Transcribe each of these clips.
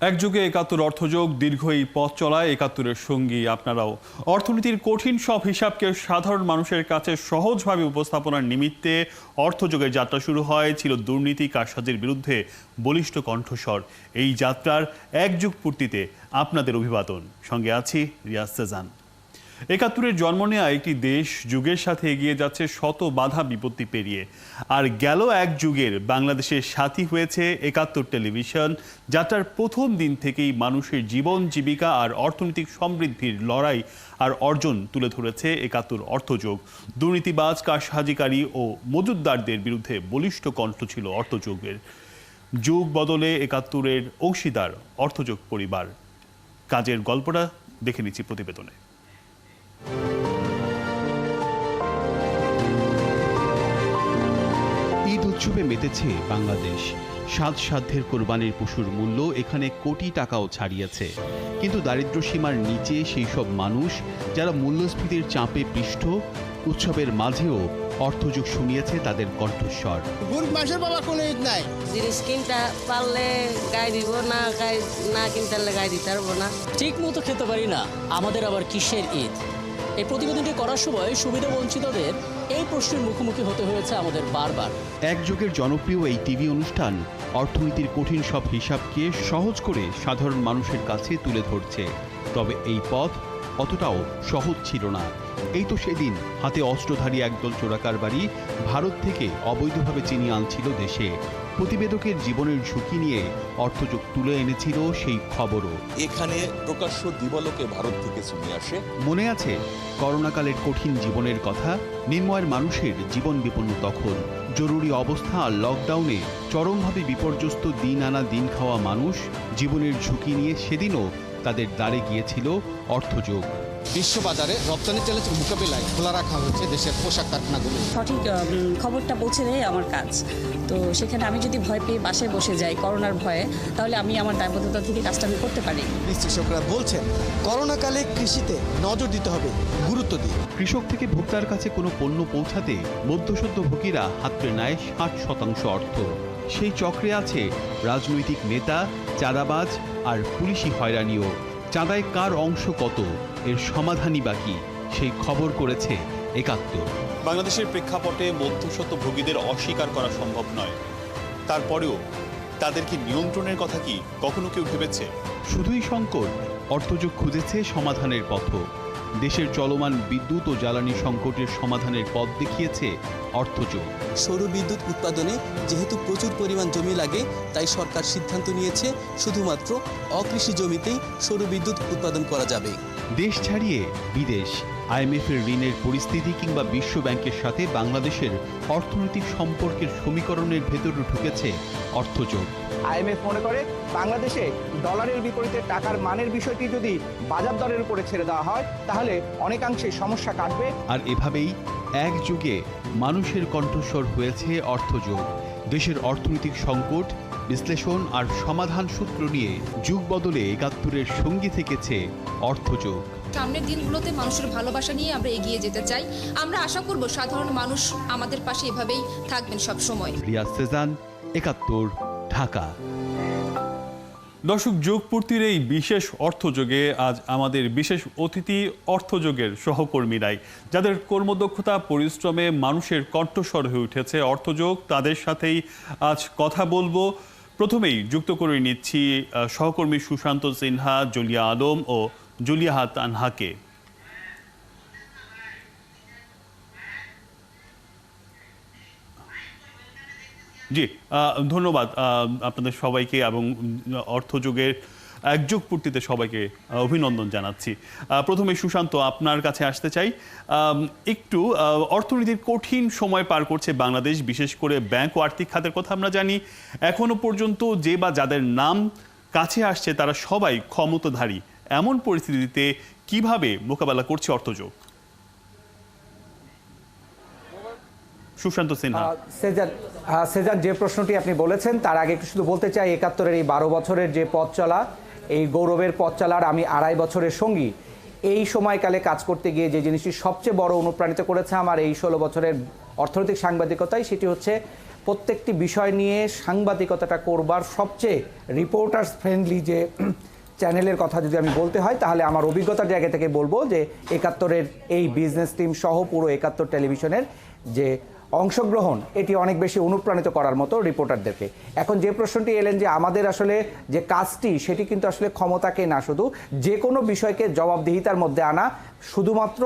এক যুগে একাত্তর অর্থযোগ দীর্ঘ এই পথ চলায় একাত্তরের সঙ্গী আপনারাও। অর্থনীতির কঠিন সব হিসাবকে সাধারণ মানুষের কাছে সহজভাবে উপস্থাপনার নিমিত্তে অর্থযোগের যাত্রা শুরু হয় ছিল দুর্নীতি কারসাজির বিরুদ্ধে বলিষ্ঠ কণ্ঠস্বর। এই যাত্রার এক যুগ পূর্তিতে আপনাদের অভিবাদন। সঙ্গে আছি রিয়াজ সেজান। একাত্তরের জন্ম নেওয়া একটি দেশ যুগের সাথে এগিয়ে যাচ্ছে শত বাধা বিপত্তি পেরিয়ে। আর গেল এক যুগের বাংলাদেশের সাথী হয়েছে একাত্তর টেলিভিশন। যাত্রার প্রথম দিন থেকেই মানুষের জীবন জীবিকা আর অর্থনৈতিক সমৃদ্ধির লড়াই আর অর্জন তুলে ধরেছে একাত্তর অর্থযোগ। দুর্নীতিবাজ কারসাজিকারী ও মজুতদারদের বিরুদ্ধে বলিষ্ঠ কণ্ঠ ছিল অর্থযোগের। যুগ বদলে একাত্তরের অংশীদার অর্থযোগ পরিবার। কাজের গল্পটা দেখে নিচ্ছি প্রতিবেদনে। ঈদ উৎসবে মেতেছে বাংলাদেশ। সাধ্যের কোরবানির পশুর মূল্য এখানে কোটি টাকাও ছাড়িয়েছে। কিন্তু দারিদ্র্যসীমার নিচে সেই সব মানুষ যারা মূল্যস্ফীতির চাপে পৃষ্ঠ, উৎসবের মাঝেও অর্থযোগ শুনিয়েছে তাদের কণ্ঠস্বর। গরিব মানুষের বাবা কোনো ঈদ নাই। জিনিস কিনতে পারলে গায়ে দিব না কিনতে পারলে গায়ে দিতে পারবো না। ঠিক মতো খেতে পারি না, আমাদের আবার কিসের ঈদ? এই প্রতিবেদনটি করার সময় সুবিধা বঞ্চিতদের এই প্রশ্নের মুখোমুখি হতে হয়েছে আমাদের বারবার। এক যুগের জনপ্রিয় এই টিভি অনুষ্ঠান অর্থনীতির কঠিন সব হিসাবকে সহজ করে সাধারণ মানুষের কাছে তুলে ধরছে। তবে এই পথ অতটাও সহজ ছিল না। এই তো সেদিন হাতে অস্ত্রধারী একদল চোরাকারবারি ভারত থেকে অবৈধভাবে চিনি আনছিল দেশে। প্রতিবেদকের জীবনের ঝুঁকি নিয়ে অর্থযোগ তুলে এনেছিল সেই খবরও। এখানে প্রকাশ্য দিবালোকে ভারত থেকে চিনি আসে। মনে আছে করোনাকালের কঠিন জীবনের কথা? নির্ময়ের মানুষের জীবন বিপন্ন তখন। জরুরি অবস্থা আর লকডাউনে চরমভাবে বিপর্যস্ত দিন আনা দিন খাওয়া মানুষ জীবনের ঝুঁকি নিয়ে সেদিনও তাদের দ্বারে গিয়েছিল অর্থযোগ। বিশ্ববাজারে রপ্তানি চ্যালেঞ্জ মোকাবিলায় খোলা রাখা হয়েছে দেশের পোশাক কারখানাগুলো। সঠিক খবরটা পৌঁছে দেয় আমার কাজ। তো সেখানে আমি যদি ভয় পেয়ে বাসায় বসে যাই করোনার ভয়ে, তাহলে আমি আমার দায়বদ্ধতা থেকে কাজটা আমি করতে পারি। কৃষকরা বলছেন করোনাকালে কৃষিতে নজর দিতে হবে, গুরুত্ব দিয়ে। কৃষক থেকে ভোক্তার কাছে কোনো পণ্য পৌঁছাতে মধ্যসত্ত্বভোগীরা হাতড়ে নেয় 60% অর্থ। সেই চক্রে আছে রাজনৈতিক নেতা, চাঁদাবাজ আর পুলিশি হয়রানিও। চাঁদায় কার অংশ কত, এর সমাধানই বাকি, সেই খবর করেছে একাত্তর। বাংলাদেশের প্রেক্ষাপটে মধ্যস্বত্বভোগীদের অস্বীকার করা সম্ভব নয়। তারপরেও তাদেরকে নিয়ন্ত্রণের কথা কি কখনো কেউ ভেবেছে? শুধুই সংকট, অর্থযোগ খুঁজেছে সমাধানের পথও। দেশের চলমান বিদ্যুৎ ও জ্বালানি সংকটের সমাধানের পথ দেখিয়েছে অর্থযোগ। সৌর বিদ্যুৎ উৎপাদনে যেহেতু প্রচুর পরিমাণ জমি লাগে, তাই সরকার সিদ্ধান্ত নিয়েছে শুধুমাত্র অকৃষি জমিতেই সৌর বিদ্যুৎ উৎপাদন করা যাবে। দেশ ছাড়িয়ে বিদেশ, আইএমএফের ঋণের পরিস্থিতি কিংবা বিশ্ব ব্যাংকের সাথে বাংলাদেশের অর্থনৈতিক সম্পর্কের সমীকরণের ভেতরে ঢুকেছে অর্থযোগ। আইএমএফ মনে করে বাংলাদেশে ডলারের বিপরীতে টাকার মানের বিষয়টি যদি বাজার দরের উপরে ছেড়ে দেওয়া হয়, তাহলে অনেকাংশে সমস্যা কাটবে। আর এভাবেই এক যুগে মানুষের কণ্ঠস্বর হয়েছে অর্থযোগ। দেশের অর্থনৈতিক সংকট বিশ্লেষণ আর সমাধান সূত্র নিয়ে যুগ বদলে একাত্তরের সঙ্গী থেকেছে অর্থযোগ। সামনের দিনগুলোতে মানুষের ভালোবাসা নিয়ে আমরা এগিয়ে যেতে চাই। আমরা আশা করব সাধারণ মানুষ আমাদের পাশে এভাবেই থাকবেন সব সময়। রিয়াজ সেজান, একাত্তর, ঢাকা। দর্শক, যুগ পূর্তির এই বিশেষ অর্থযোগে আজ আমাদের বিশেষ অতিথি অর্থযোগের সহকর্মীরাই, যাদের কর্মদক্ষতা পরিশ্রমে মানুষের কণ্ঠস্বর হয়ে উঠেছে অর্থযোগ। তাদের সাথেই আজ কথা বলবো। প্রথমেই যুক্ত করে নিচ্ছি সহকর্মী সুশান্ত সিনহা, জুলিয়া আলম ও জুলিয়া তানহাকে। জি, ধন্যবাদ আপনাদের সবাইকে এবং অর্থযোগের একযুগ পূর্তিতে সবাইকে অভিনন্দন জানাচ্ছি। প্রথমে সুশান্ত, আপনার কাছে আসতে চাই। একটু অর্থনীতির কঠিন সময় পার করছে বাংলাদেশ, বিশেষ করে ব্যাংক ও আর্থিক খাতের কথা আমরা জানি। এখনো পর্যন্ত যে বা যাদের নাম কাছে আসছে তারা সবাই ক্ষমতাধারী। এমন পরিস্থিতিতে কিভাবে মোকাবেলা করছে অর্থযোগ? সুশান্ত সিনহা। সেজান, যে প্রশ্নটি আপনি বলেছেন তার আগে একটু শুধু বলতে চাই, একাত্তরের এই 12 বছরের যে পথ চলা, এই গৌরবের পথ চলার আমি 2.5 বছরের সঙ্গী। এই সময়কালে কাজ করতে গিয়ে যে জিনিসটি সবচেয়ে বড় অনুপ্রাণিত করেছে আমার এই 16 বছরের অর্থনৈতিক সাংবাদিকতায়, সেটি হচ্ছে প্রত্যেকটি বিষয় নিয়ে সাংবাদিকতাটা করবার সবচেয়ে রিপোর্টার্স ফ্রেন্ডলি যে চ্যানেলের কথা যদি আমি বলতে হয়, তাহলে আমার অভিজ্ঞতার জায়গা থেকে বলবো যে একাত্তরের এই বিজনেস টিম সহ পুরো একাত্তর টেলিভিশনের যে অংশগ্রহণ, এটি অনেক বেশি অনুপ্রাণিত করার মতো রিপোর্টারদেরকে। এখন যে প্রশ্নটি এলেন যে আমাদের আসলে যে কাজটি, সেটি কিন্তু আসলে ক্ষমতাকে না, শুধু যে কোনো বিষয়কে জবাবদিহিতার মধ্যে আনা, শুধুমাত্র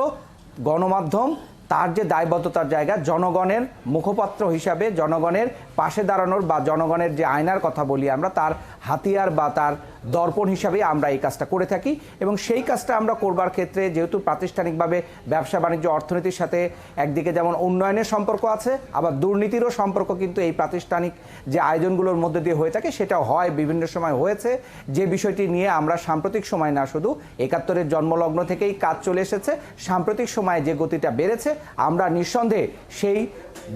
গণমাধ্যম তার যে দায়বদ্ধতার জায়গা, জনগণের মুখপাত্র হিসাবে জনগণের পাশে দাঁড়ানোর বা জনগণের যে আয়নার কথা বলি আমরা, তার হাতিয়ার বা তার দর্পণ হিসাবে আমরা এই কাজটা করে থাকি। এবং সেই কাজটা আমরা করবার ক্ষেত্রে যেহেতু প্রাতিষ্ঠানিকভাবে ব্যবসা বাণিজ্য অর্থনীতির সাথে একদিকে যেমন উন্নয়নের সম্পর্ক আছে, আবার দুর্নীতিরও সম্পর্ক কিন্তু এই প্রাতিষ্ঠানিক যে আয়োজনগুলোর মধ্যে দিয়ে হয়ে থাকে, সেটাও হয়, বিভিন্ন সময় হয়েছে। যে বিষয়টি নিয়ে আমরা সাম্প্রতিক সময় না, শুধু একাত্তরের জন্মলগ্ন থেকেই কাজ চলে এসেছে, সাম্প্রতিক সময়ে যে গতিটা বেড়েছে, আমরা নিঃসন্দেহে সেই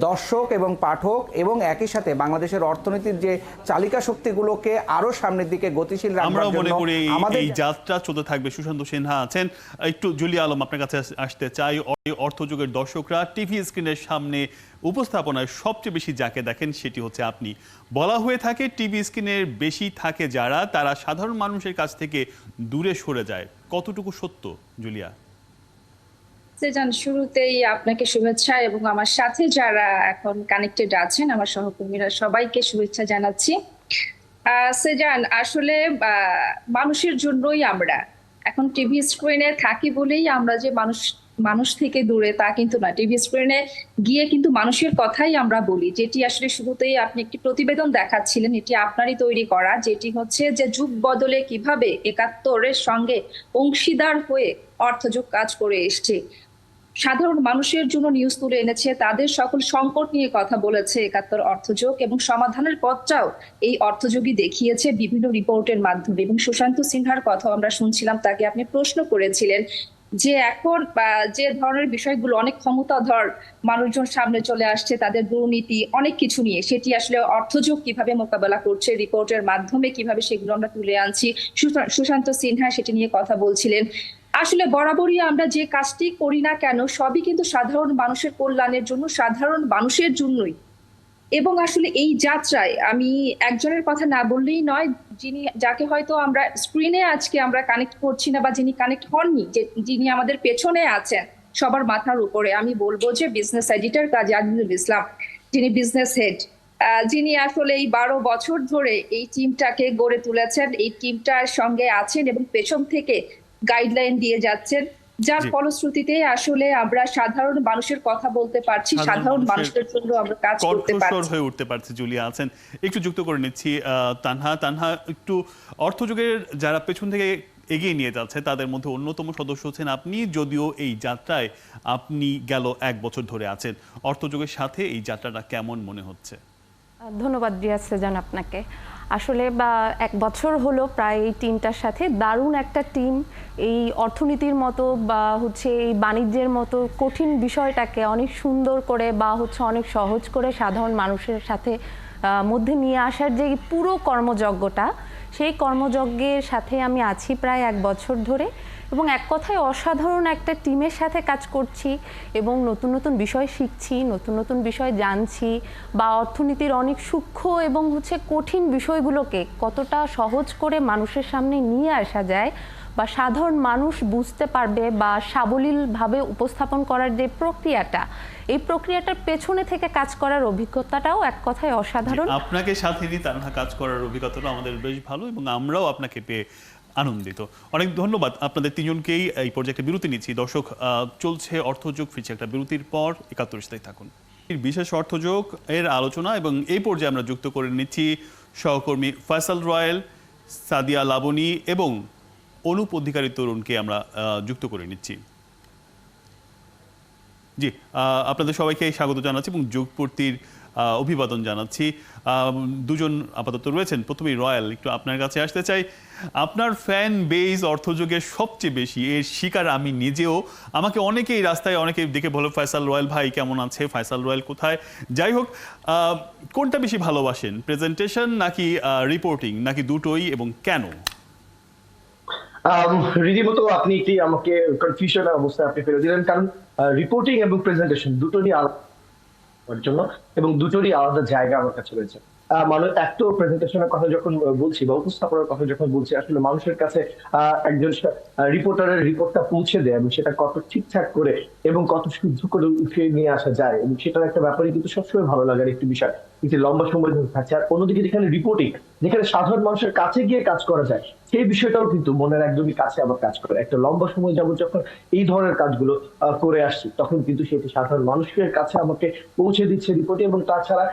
দর্শক এবং পাঠক এবং একই সাথে বাংলাদেশের অর্থনীতির যে চালিকা শক্তিগুলোকে আরো সামনের দিকে গতিশীল আমরা রাখবার মনে জন্য করি আমাদের এই যাত্রা চলতে থাকবে। সুশান্ত সিনহা আছেন, একটু জুলিয়া আলম আপনার কাছে আসতে চাই। অর্থযুগের দর্শকরা টিভি স্ক্রিনের সামনে উপস্থাপনায় সবচেয়ে বেশি যাকে দেখেন সেটি হচ্ছে আপনি। বলা হয়ে থাকে টিভি স্ক্রিনের বেশি থাকে যারা, তারা সাধারণ মানুষের কাছ থেকে দূরে সরে যায়। কতটুকু সত্য জুলিয়া? সেজান, শুরুতেই আপনাকে শুভেচ্ছা এবং আমার সাথে যারা এখন কানেক্টেড আছেন, আমার সহকর্মীরা, সবাইকে শুভেচ্ছা জানাচ্ছি। সেজান, আসলে মানুষের জন্যই আমরা এখন টিভি স্ক্রিনে থাকি বলেই আমরা যে মানুষ থেকে দূরে তা কিন্তু না। টিভি স্ক্রিনে গিয়ে কিন্তু মানুষের কথাই আমরা বলি, যেটি আসলে শুরুতেই আপনি একটি প্রতিবেদন দেখাচ্ছিলেন, এটি আপনারই তৈরি করা, যেটি হচ্ছে যে যুগ বদলে কিভাবে একাত্তরের সঙ্গে অংশীদার হয়ে অর্থযোগ কাজ করে এসছে, সাধারণ মানুষের জন্য নিউজ তুলে এনেছে, তাদের সকল সংকট নিয়ে কথা বলেছে একাত্তর অর্থযোগ, এবং সমাধানের পথটাও এই অর্থযোগী দেখিয়েছে বিভিন্ন রিপোর্টের মাধ্যমে। এবং সুশান্ত সিনহার কথা আমরা শুনছিলাম, তাকে আপনি প্রশ্ন করেছিলেন যে এখন যে ধরনের বিষয়গুলো অনেক ক্ষমতাধর মানুষজন সামনে চলে আসছে, তাদের দুর্নীতি অনেক কিছু নিয়ে, সেটি আসলে অর্থযোগ কিভাবে মোকাবেলা করছে, রিপোর্টের মাধ্যমে কিভাবে সেগুলো আমরা তুলে আনছি, সুশান্ত সিনহা সেটি নিয়ে কথা বলছিলেন। আসলে বরাবরই আমরা যে কাজটি করি না কেন, সবই কিন্তু সাধারণ মানুষের কল্যাণের জন্য, সাধারণ মানুষের জন্যই। এবং আসলে এই যাত্রায় আমি একজনের কথা না বললেই নয়, যাকে হয়তো আমরা স্ক্রিনে আজকে আমরা কানেক্ট করছি না, বা যিনি কানেক্ট হননি, যিনি আমাদের পেছনে আছেন সবার মাথার উপরে, আমি বলবো যে বিজনেস এডিটর কাজী আজিজুল ইসলাম, যিনি বিজনেস হেড, যিনি আসলে এই 12 বছর ধরে এই টিমটাকে গড়ে তুলেছেন, এই টিমটার সঙ্গে আছেন এবং পেছন থেকে গাইডলাইন দিয়ে যাচ্ছেন, যার ফলশ্রুতিতে আসলে আমরা সাধারণ মানুষের কথা বলতে পারছি, সাধারণ মানুষের জন্য আমরা কাজ করতে পারছি, হয়ে উঠতে পারছি। জুলিয়া আছেন, একটু যুক্ত করে নিচ্ছি তানহা, একটু অর্থযুগের যারা পেছন থেকে এগিয়ে নিয়ে যাচ্ছে তাদের মধ্যে অন্যতম সদস্য হচ্ছেন আপনি, যদিও এই যাত্রায় আপনি গেল 1 বছর ধরে আছেন। অর্থযুগের সাথে এই যাত্রাটা কেমন মনে হচ্ছে? ধন্যবাদ রিয়াজ সেজান আপনাকে। আসলে 1 বছর হলো প্রায় এই টিমটার সাথে, দারুণ একটা টিম। এই অর্থনীতির মতো বা হচ্ছে এই বাণিজ্যের মতো কঠিন বিষয়টাকে অনেক সুন্দর করে বা হচ্ছে অনেক সহজ করে সাধারণ মানুষের সাথে মধ্যে নিয়ে আসার যে পুরো কর্মযজ্ঞটা, সেই কর্মযজ্ঞের সাথে আমি আছি প্রায় 1 বছর ধরে, এবং এক কথায় অসাধারণ একটা টিমের সাথে কাজ করছি এবং নতুন নতুন বিষয় শিখছি, নতুন নতুন বিষয় জানছি, বা অর্থনীতির অনেক সূক্ষ্ম এবং হচ্ছে কঠিন বিষয়গুলোকে কতটা সহজ করে মানুষের সামনে নিয়ে আসা যায় বা সাধারণ মানুষ বুঝতে পারবে বা সাবলীলভাবে উপস্থাপন করার যে প্রক্রিয়াটা, এই প্রক্রিয়াটার পেছনে থেকে কাজ করার অভিজ্ঞতাটাও এক কথায় অসাধারণ। আপনাকে সাথে নিয়ে তানহা কাজ করার অভিজ্ঞতাটা আমাদের বেশ ভালো এবং আমরাও আপনাকে পেয়ে আনন্দিত। অনেক ধন্যবাদ আপনাদের তিনজনকেই। এই পর্যায়ে বিরতি নিচ্ছি। দর্শক, চলছে অর্থযোগ, ফিরছে একটা বিরতির পর। 71 সাথে থাকুন। বিশেষ অর্থযোগ এর আলোচনা এবং এই পর্যায়ে আমরা যুক্ত করে নিচ্ছি সহকর্মী ফয়সাল রয়েল, সাদিয়া লাবণী এবং অনুপ অধিকারী তরুণকে আমরা যুক্ত করে নিচ্ছি। জি, আপনাদের সবাইকে স্বাগত জানাচ্ছি এবং যুগপূর্তির অভিবাদন জানাচ্ছি। দুজন আপাতত রয়েছেন। প্রথমেই রয়্যাল, একটু আপনার কাছে আসতে চাই। আপনার ফ্যান বেস অর্থযোগের সবচেয়ে বেশি, এর শিকার আমি নিজেও। আমাকে অনেকেই রাস্তায় অনেকে দেখে বলে ফয়সাল রয়েল ভাই কেমন আছে, ফয়সাল রয়েল কোথায়। যাই হোক, কোনটা বেশি ভালোবাসেন, প্রেজেন্টেশন নাকি রিপোর্টিং, নাকি দুটোই, এবং কেন? রীতিমতো আপনি কি আমাকে কনফিউশনের অবস্থায় আপনি ফেলে দিলেন, কারণ রিপোর্টিং এবং প্রেজেন্টেশন দুটো নিয়ে করার জন্য, এবং দুটোরই আলাদা জায়গা আমার কাছে রয়েছে। মানুষ একটু প্রেজেন্টেশনের কথা যখন বলছি বা উপস্থাপনার কথা যখন বলছি, আসলে মানুষের কাছে একজন রিপোর্টারের রিপোর্টটা পৌঁছে দেয় এবং সেটা কত ঠিকঠাক করে এবং কত শুদ্ধ করে উঠিয়ে নিয়ে আসা যায়, এবং সেটার একটা ব্যাপারে কিন্তু সবসময় ভালো লাগার একটি বিষয়, একটি লম্বা সময় ধরে থাকছে। আর অন্যদিকে যেখানে রিপোর্টিং, যেখানে সাধারণ মানুষের কাছে গিয়ে কাজ করা যায়, সেই বিষয়টাও কিন্তু মনের একদমই কাছে আবার কাজ করে। একটা লম্বা সময় যাবত যখন এই ধরনের কাজগুলো করে আসছি, তখন কিন্তু সেটি সাধারণ মানুষের কাছে আমাকে পৌঁছে দিচ্ছে রিপোর্টে, এবং তাছাড়া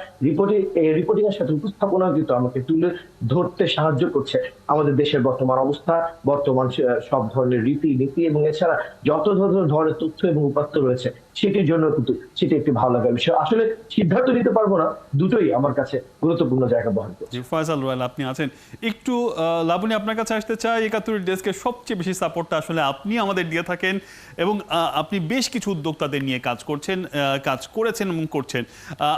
রিপোর্টিং এর সাথে উপস্থাপনাও কিন্তু আমাকে তুলে ধরতে সাহায্য করছে আমাদের দেশের বর্তমান অবস্থা, বর্তমান সব ধরনের রীতিনীতি, এবং এছাড়া যত ধরনের তথ্য এবং উপাত্ত রয়েছে সেটির জন্য কিন্তু সেটি একটি ভালো লাগার বিষয়। আসলে সিদ্ধান্ত নিতে পারবো না, দুটোই আমার কাছে গুরুত্বপূর্ণ জায়গা বহন করে। ফয়সাল রয়েল আপনি আছেন, একটু লাবণী আপনার কাছে আসতে চাই। ৭১ ডেস্কের সবচেয়ে বেশি সাপোর্টটা আসলে আপনি আমাদের দিয়ে থাকেন, এবং আপনি বেশ কিছু উদ্যোক্তাদের নিয়ে কাজ করেছেন এবং করছেন।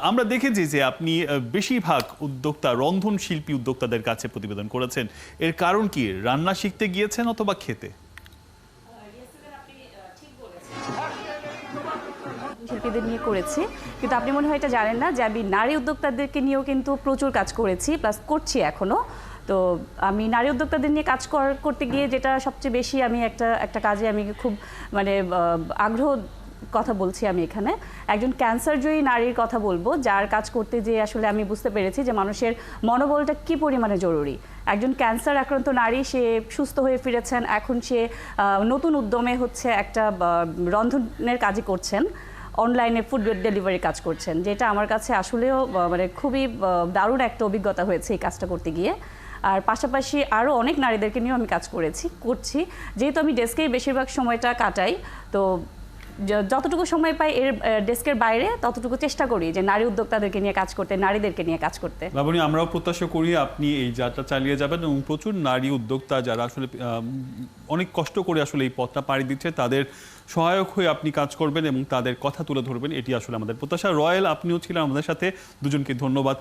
আমরা দেখেছি যে আপনি বেশিরভাগ উদ্যোক্তা, রন্ধন শিল্পী উদ্যোক্তাদের কাছে প্রতিবেদন করেছেন। এর কারণ কি? রান্না শিখতে গিয়েছেন অথবা খেতে? শিল্পীদের নিয়ে করেছি, কিন্তু আপনি মনে হয় এটা জানেন না যে আমি নারী উদ্যোক্তাদেরকে নিয়েও কিন্তু প্রচুর কাজ করেছি, প্লাস করছি এখনও। তো আমি নারী উদ্যোক্তাদের নিয়ে কাজ করতে গিয়ে যেটা সবচেয়ে বেশি আমি একটা কাজে আমি খুব মানে আগ্রহ কথা বলছি আমি এখানে একজন ক্যান্সারজয়ী নারীর কথা বলবো, যার কাজ করতে যেয়ে আসলে আমি বুঝতে পেরেছি যে মানুষের মনোবলটা কী পরিমাণে জরুরি। একজন ক্যান্সার আক্রান্ত নারী, সে সুস্থ হয়ে ফিরেছেন, এখন সে নতুন উদ্যমে হচ্ছে একটা রন্ধনের কাজই করছেন, অনলাইনে ফুড ডেলিভারি কাজ করছেন, যেটা আমার কাছে আসলেও মানে খুবই দারুণ একটা অভিজ্ঞতা হয়েছে এই কাজটা করতে গিয়ে। আর পাশাপাশি আরও অনেক নারীদেরকে নিয়েও আমি কাজ করছি, যেহেতু আমি ডেস্কেই বেশিরভাগ সময়টা কাটাই, তো যতটুকু সময় পাই এর ডেস্কের বাইরে ততটুকু চেষ্টা করি যে নারী উদ্যোক্তাদেরকে নিয়ে কাজ করতে, নারীদেরকে নিয়ে কাজ করতে। লাবণী, আমরাও প্রত্যাশা করি আপনি এই যাত্রা চালিয়ে যাবেন, এবং প্রচুর নারী উদ্যোক্তা যারা আসলে অনেক কষ্ট করে আসলে এই পথটা পাড়ি দিচ্ছে, তাদের সহায়ক হয়ে আপনি কাজ করবেন এবং তাদের কথা তুলে ধরবেন, এটি আসলে আমাদের প্রত্যাশা। রয়েল, আপনিও ছিলেন আমাদের সাথে, দুজনকে ধন্যবাদ।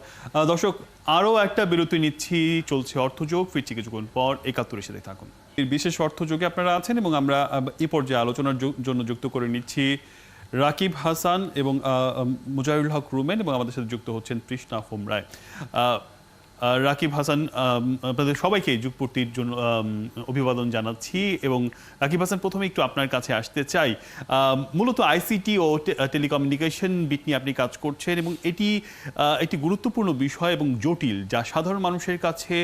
দর্শক, আরও একটা বিরতি নিচ্ছি, চলছে অর্থযোগ, ফিরছি কিছুক্ষণ পর। ৭১-এর সাথে থাকুন। বিশেষ অর্থযোগে আপনারা আছেন, এবং আমরা এই পর্যায়ে আলোচনার জন্য যুক্ত করে নিচ্ছি রাকিব হাসান এবং মুজাহিরুল হক রুমেন, এবং আমাদের সাথে যুক্ত হচ্ছেন তৃষ্ণা হোমরায়। রাকিব হাসান, আপনাদের সবাইকে যুগপূর্তির জন্য অভিবাদন জানাচ্ছি। এবং রাকিব হাসান, প্রথমে একটু আপনার কাছে আসতে চাই। মূলত আইসিটি ও টেলিকমিউনিকেশন বিট নিয়ে আপনি কাজ করছেন, এবং এটি একটি গুরুত্বপূর্ণ বিষয় এবং জটিল, যা সাধারণ মানুষের কাছে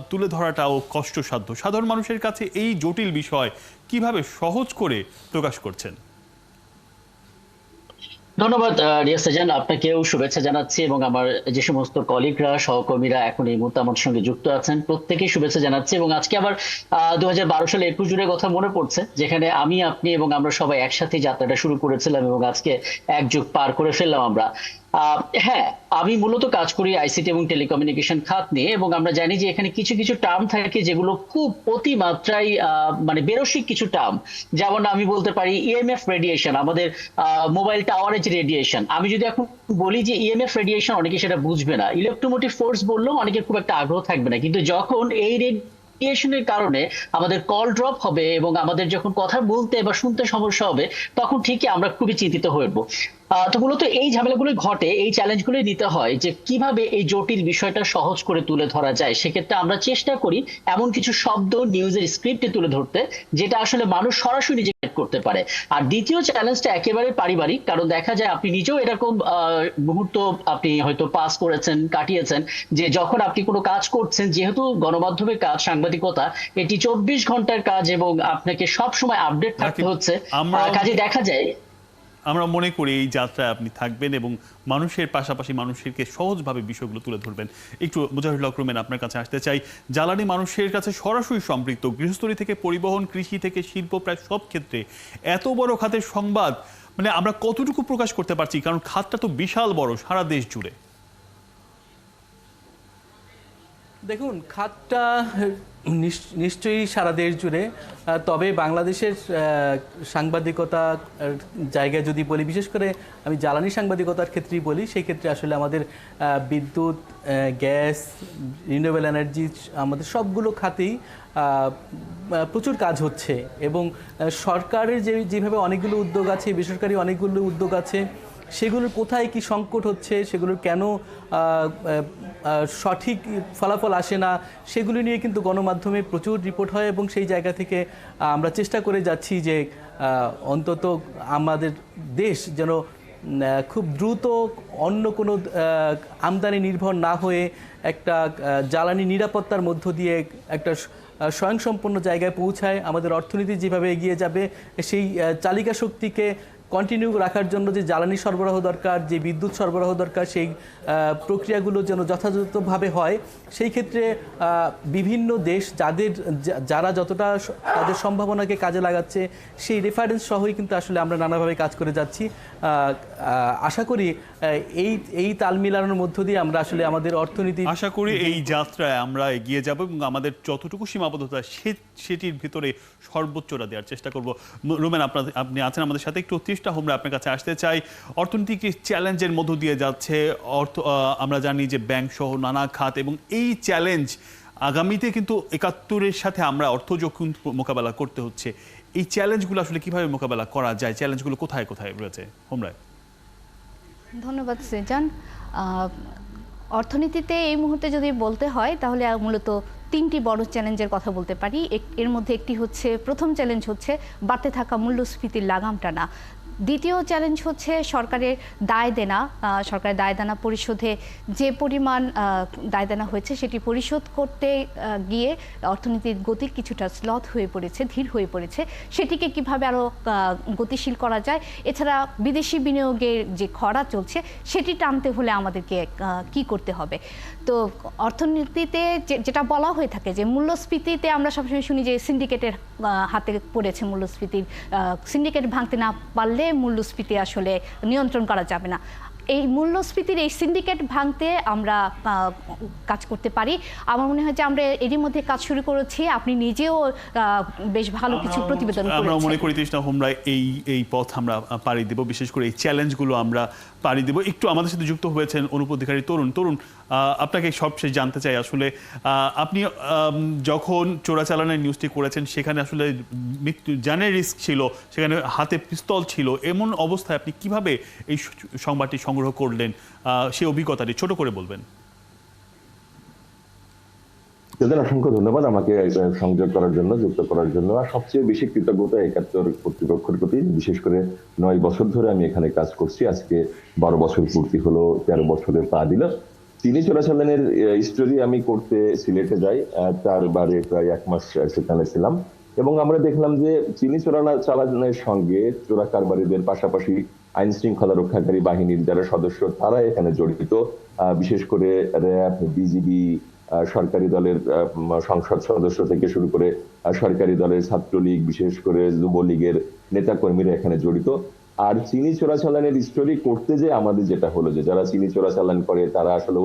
তুলে ধরাটাও কষ্টসাধ্য। সাধারণ মানুষের কাছে এই জটিল বিষয় কিভাবে সহজ করে প্রকাশ করছেন? ধন্যবাদ রিয়াজ সেজান, আপনাকেও শুভেচ্ছা জানাচ্ছি, এবং আমার যে সমস্ত কলিগরা, সহকর্মীরা এখন এই মুহূর্তে আমার সঙ্গে যুক্ত আছেন, প্রত্যেকেই শুভেচ্ছা জানাচ্ছি। এবং আজকে আবার 2012 সালে 21 জুনের কথা মনে পড়ছে, যেখানে আমি, আপনি এবং আমরা সবাই একসাথে যাত্রাটা শুরু করেছিলাম, এবং আজকে 1 যুগ পার করে ফেললাম আমরা। হ্যাঁ, আমি মূলত কাজ করি আইসিটি এবং টেলিকমিউনিকেশন খাত নিয়ে, এবং আমরা জানি যে এখানে কিছু কিছু টার্ম থাকে যেগুলো খুব অতিমাত্রায় মানে বেরসিক কিছু টার্ম। যেমন আমি বলতে পারি ইএমএফ রেডিয়েশন, আমাদের মোবাইল টাওয়ারের যে রেডিয়েশন। আমি যদি এখন বলি যে ইএমএফ রেডিয়েশন, অনেকে সেটা বুঝবে না। ইলেকট্রোমোটিভ ফোর্স বললেও অনেকের খুব একটা আগ্রহ থাকবে না, কিন্তু যখন এই রেডিয়েশনের কারণে আমাদের কল ড্রপ হবে এবং আমাদের যখন কথা বলতে বা শুনতে সমস্যা হবে, তখন ঠিকই আমরা খুবই চিন্তিত হয়ে উঠবো। তো মূলত এই ঝামেলাগুলো ঘটে, এই চ্যালেঞ্জগুলো নিতে হয় যে কিভাবে এই জটিল বিষয়টা সহজ করে তুলে ধরা যায়। সেক্ষেত্রে আমরা চেষ্টা করি এমন কিছু শব্দ নিউজের স্ক্রিপ্টে তুলে ধরতে, যেটা আসলে মানুষ সরাসরি করতে পারে। আর দ্বিতীয় চ্যালেঞ্জটা একেবারে পারিবারিক, কারণ দেখা যায় আপনি নিজেও এরকম মুহূর্ত আপনি হয়তো পাস করেছেন, কাটিয়েছেন, যে যখন আপনি কোনো কাজ করছেন, যেহেতু গণমাধ্যমের কাজ, সাংবাদিকতা, এটি 24 ঘন্টার কাজ, এবং আপনাকে সব সময় আপডেট থাকতে হচ্ছে। কাজে দেখা যায় আমরা মনে করি এই যাত্রায় আপনি থাকবেন এবং মানুষের পাশাপাশি মানুষকে সহজভাবে বিষয়গুলো তুলে ধরবেন। একটু মুজাহিরুল হক রুমেন, আপনার কাছে আসতে চাই। জ্বালানি মানুষের কাছে সরাসরি সম্পৃক্ত, গৃহস্থলী থেকে পরিবহন, কৃষি থেকে শিল্প, প্রায় সব ক্ষেত্রে এত বড় খাতের সংবাদ মানে আমরা কতটুকু প্রকাশ করতে পারছি? কারণ খাতটা তো বিশাল বড়, সারা দেশ জুড়ে। দেখুন, খাতটা নিশ্চয়ই সারা দেশ জুড়ে, তবে বাংলাদেশের সাংবাদিকতা জায়গায় যদি বলি, বিশেষ করে আমি জ্বালানি সাংবাদিকতার ক্ষেত্রেই বলি, সেই ক্ষেত্রে আসলে আমাদের বিদ্যুৎ, গ্যাস, রিনিউয়েবল এনার্জি, আমাদের সবগুলো খাতেই প্রচুর কাজ হচ্ছে। এবং সরকারের যেভাবে অনেকগুলো উদ্যোগ আছে, বেসরকারি অনেকগুলো উদ্যোগ আছে, সেগুলোর কোথায় কি সংকট হচ্ছে, সেগুলোর কেন সঠিক ফলাফল আসে না, সেগুলো নিয়ে কিন্তু গণমাধ্যমে প্রচুর রিপোর্ট হয় এবং সেই জায়গা থেকে আমরা চেষ্টা করে যাচ্ছি যে অন্তত আমাদের দেশ যেন খুব দ্রুত অন্য কোনো আমদানি নির্ভর না হয়ে একটা জ্বালানি নিরাপত্তার মধ্য দিয়ে একটা স্বয়ংসম্পন্ন জায়গায় পৌঁছায়। আমাদের অর্থনীতি যেভাবে এগিয়ে যাবে সেই চালিকা শক্তিকে কন্টিনিউ রাখার জন্য যে জ্বালানি সরবরাহ দরকার, যে বিদ্যুৎ সরবরাহ দরকার, সেই প্রক্রিয়াগুলো যেন যথাযথভাবে হয়। সেই ক্ষেত্রে বিভিন্ন দেশ যারা যতটা তাদের সম্ভাবনাকে কাজে লাগাচ্ছে সেই রেফারেন্স সহই কিন্তু আসলে আমরা নানাভাবে কাজ করে যাচ্ছি। আশা করি এই তাল মিলানোর মধ্য দিয়ে আমরা আসলে আমাদের অর্থনীতি, আশা করি এই যাত্রায় আমরা এগিয়ে যাব এবং আমাদের যতটুকু সীমাবদ্ধতা সেটির ভিতরে সর্বোচ্চটা দেওয়ার চেষ্টা করব। রুমেন, আপনি আছেন আমাদের সাথে, একটু তৃষ্ণা হোমরা আপনার কাছে আসতে চাই। অর্থনৈতিক চ্যালেঞ্জের মধ্য দিয়ে যাচ্ছে আমরা জানি যে ব্যাংক সহ নানা খাত, এবং এই চ্যালেঞ্জ আগামীতে কিন্তু ৭১-এর সাথে আমরা অর্থযোগ মোকাবেলা করতে হচ্ছে। এই চ্যালেঞ্জগুলো আসলে কিভাবে মোকাবেলা করা যায়, চ্যালেঞ্জগুলো কোথায় কোথায় রয়েছে? হোমরা। ধন্যবাদ সেজান। অর্থনীতিতে এই মুহূর্তে যদি বলতে হয় তাহলে মূলত 3টি বড় চ্যালেঞ্জের কথা বলতে পারি। এর মধ্যে একটি হচ্ছে, প্রথম চ্যালেঞ্জ হচ্ছে বাড়তে থাকা মূল্যস্ফীতির লাগাম টানা। দ্বিতীয় চ্যালেঞ্জ হচ্ছে সরকারের দায় দেনা পরিশোধে যে পরিমাণ দায় দেনা হয়েছে সেটি পরিশোধ করতে গিয়ে অর্থনীতির গতি কিছুটা স্লথ হয়ে পড়েছে, ধীর হয়ে পড়েছে। সেটিকে কিভাবে আরও গতিশীল করা যায়, এছাড়া বিদেশি বিনিয়োগের যে খরা চলছে সেটি টানতে হলে আমাদেরকে কি করতে হবে। তো অর্থনীতিতে যেটা বলা হয়ে থাকে যে মূল্যস্ফীতিতে আমরা সবসময় শুনি যে সিন্ডিকেটের হাতে পড়েছে মূল্যস্ফীতির, সিন্ডিকেট ভাঙতে না পারলে মূল্যস্ফীতি আসলে নিয়ন্ত্রণ করা যাবে না। এই মূল্যস্ফীতির এই সিন্ডিকেট ভাঙতে আমরা কাজ করতে পারি। আমার মনে হয় যে আমরা এরই মধ্যে কাজ শুরু করেছি। আপনি নিজেও বেশ ভালো কিছু প্রতিবেদন করেছেন। আমরা মনে করি তৃষ্ণা হোমরা এই পথ আমরা পাড়ি দেব, বিশেষ করে এই চ্যালেঞ্জগুলো আমরা পাড়ি দেব। একটু আমাদের সাথে যুক্ত হয়েছেন অনুপ অধিকারী তরুণ, আপনাকে সবশেষ জানতে চাই আসলে আপনি যখন চোরাচালানের নিউজটি করেছেন সেখানে আসলে জানের রিস্ক ছিল, সেখানে হাতে পিস্তল ছিল, এমন অবস্থায় আপনি কিভাবে এই সংবাদটি সংগ্রহ করলেন, সেই অভিজ্ঞতাটি ছোট করে বলবেন। অসংখ্য ধন্যবাদ আমাকে সংযোগ করার জন্য, যুক্ত করার জন্য। আর সবচেয়ে বেশি কৃতজ্ঞতা ৭১ কর্তৃপক্ষের প্রতি। বিশেষ করে 9 বছর ধরে আমি এখানে কাজ করছি, আজকে 12 বছর পূর্তি হলো, 13 বছরে পা দিল। চিনি চোরাচালানের স্টোরি আমি করতে সিলেটে যাই, 4 বারে প্রায় 1 মাস সেখানে ছিলাম, এবং আমরা দেখলাম যে চিনি চোরাচালানের সঙ্গে চোরা কারবারিদের পাশাপাশি আইন শৃঙ্খলা রক্ষাকারী বাহিনীর যারা সদস্য তারা এখানে জড়িত। বিশেষ করে র্যাব, বিজিবি, সরকারি দলের সংসদ সদস্য থেকে শুরু করে সরকারি দলের ছাত্রলীগ, বিশেষ করে যুবলীগের নেতাকর্মীরা এখানে জড়িত। আর চিনি চোরাচালানের স্টোরি করতে যে আমাদের যেটা হলো যে যারা চিনি চোরাচালান করে তারা আসলে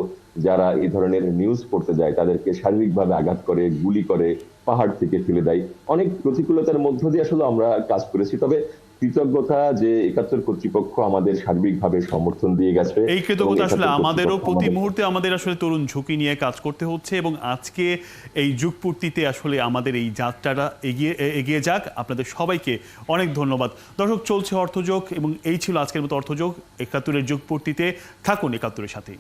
যারা এই ধরনের নিউজ করতে যায় তাদেরকে শারীরিকভাবে আঘাত করে, গুলি করে, পাহাড় থেকে ফেলে দেয়। অনেক প্রতিকূলতার মধ্য দিয়ে আসলে আমরা কাজ করেছি। তবে কৃতজ্ঞতা যে ৭১ কর্তৃপক্ষ আমাদের সার্বিকভাবে সমর্থন দিয়ে গেছে। এই কৃতজ্ঞতা আসলে আমাদেরও প্রতি মুহূর্তে আমাদের আসলে তরুণ ঝুঁকি নিয়ে কাজ করতে হচ্ছে, এবং আজকে এই যুগপূর্তিতে আসলে আমাদের এই যাত্রাটা এগিয়ে যাক। আপনাদের সবাইকে অনেক ধন্যবাদ। দর্শক, চলছে অর্থযোগ এবং এই ছিল আজকের মতো অর্থযোগ। ৭১-এর যুগপূর্তিতে থাকুন ৭১-এর সাথেই।